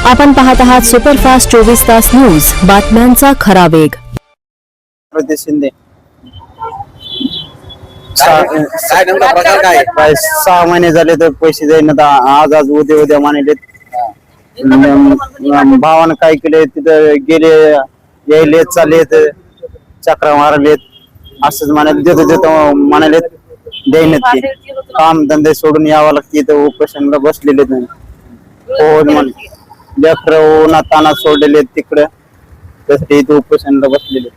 आपण पाहत आहात सुपरफास्ट 24 तास न्यूज, बातम्यांचा खरा वेग. प्रदेश शिंदे. काय नेमका प्रकार काय 6 महिने झाले तर पैसे जाईना. आज उद्या मानले. भावानं काय केले तिथं गेले यायले चाललेत चक्रा मारलेत असंच म्हणाले देतो म्हणाले देईन ते काम धंदे सोडून यावं लागते. इथं उपोषणाला बसलेले नाही हो लेकर उन्हात तानात सोडलेले तिकडं त्यासाठी इथं उपोषणाला बसलेले.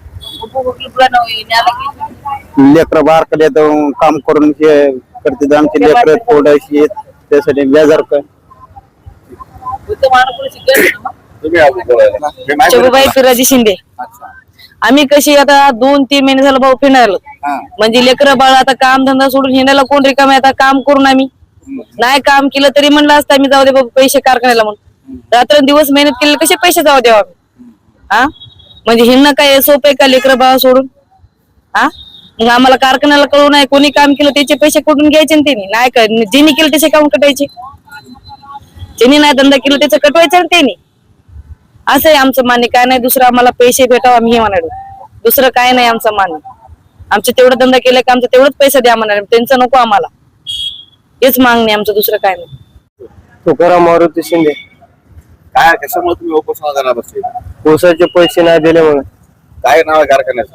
लेकर बारकडे काम करून हे करते आमचे लेकर थोडीशी त्यासाठी बेजार काय. शोभाबाई पिराजी शिंदे. आम्ही कशी आता 2-3 महिने झालं भाऊ फिरायला म्हणजे लेकर बाळ आता काम धंदा सोडून हिंडायला कोण रिकामे. आता काम करून आम्ही नाही काम केलं तरी म्हणलं असतं आम्ही जाऊ दे बाबा पैसे कारखान्याला म्हणून. रात्रंदिवस मेहनत केले कसे पैसे जाऊ द्यावा आम्ही. म्हणजे हिंडणं काय सोपं का लेकर बाळ सोडून. मग आम्हाला कारखान्याला कळू नाही कोणी काम केलं त्याचे पैसे कुठून घ्यायचे त्यांनी नाही का. ज्यांनी केलं त्याचे काम कटायचे, ज्यांनी नाही धंदा केलं त्याचं कटवायचं ना त्यांनी. असं आहे आमचं मान्य. काय नाही दुसरं आम्हाला पैसे भेटावं आम्ही हे म्हणालो. दुसरं काय नाही आमचं मान्य. आमचं तेवढं धंदा केलं का आमचं तेवढंच पैसे द्या म्हणाले. त्यांचं नको आम्हाला. हेच मागणी आमचं, दुसरं काय नाही. तुकाराम मारुती शिंदे. काय कशामुळे तुम्ही उपोषणाला बसले? ऊसाचे पैसे नाही दिले म्हणून. काय नाव आहे कारखान्याचं?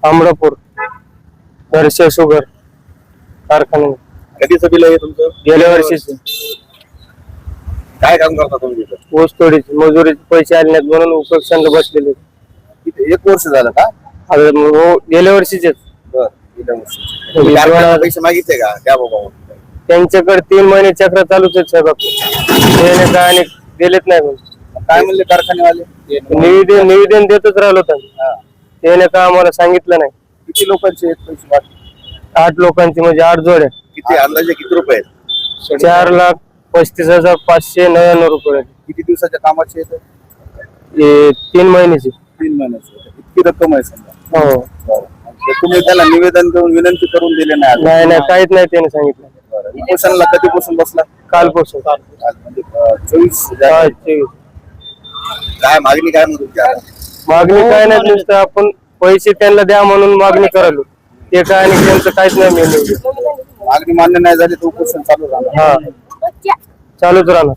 अमरापूर वर्षे शुगर कारखाना. कधीच बिल आहे तुमचं? गेल्या वर्षीचे. काय काम करता तुम्ही तिथं? ऊस तोडीचे मजुरीचे पैसे आले नाहीत म्हणून उपोषणाला बसलेले. तिथे 1 वर्ष झालं का? गेल्या वर्षीचेच. गेल्या वर्षी तुम्ही कारखान्याला पैसे मागितले का त्या बाबा? त्यांच्याकडे 3 महिने चक्र चालूच आहेत साहेब. त्याने काय आणि दिलेत नाही म्हणून. काय म्हणले कारखानेवाले? निवेदन देतच राहिलो होता. त्याने काय आम्हाला सांगितलं नाही. किती लोकांचे आहेत पैसे बाकी? 8 लोकांची म्हणजे 8 जोड्या. किती अंदाजे किती रुपये आहेत? 4,35,599 रुपये. किती दिवसाच्या कामाचे आहेत? 3 महिन्याची. 3 महिन्याचे. इतकी रक्कम आहे समजा. हो. तुम्ही त्याला निवेदन देऊन विनंती करून दिले नाही? नाही काहीच नाही त्याने सांगितलं. उपोषणाला कधीपासून बसला? कालपासून. म्हणजे 24 काय मागणी काय म्हणून तुमच्या? मागणी काय नाही नुसतं आपण पैसे त्यांना द्या म्हणून मागणी करायलो. ते काय आणि त्यांचं काहीच नाही मिळालं. मागणी मान्य नाही झाली तर उपोषण चालू राहणार. चालूच राहणार.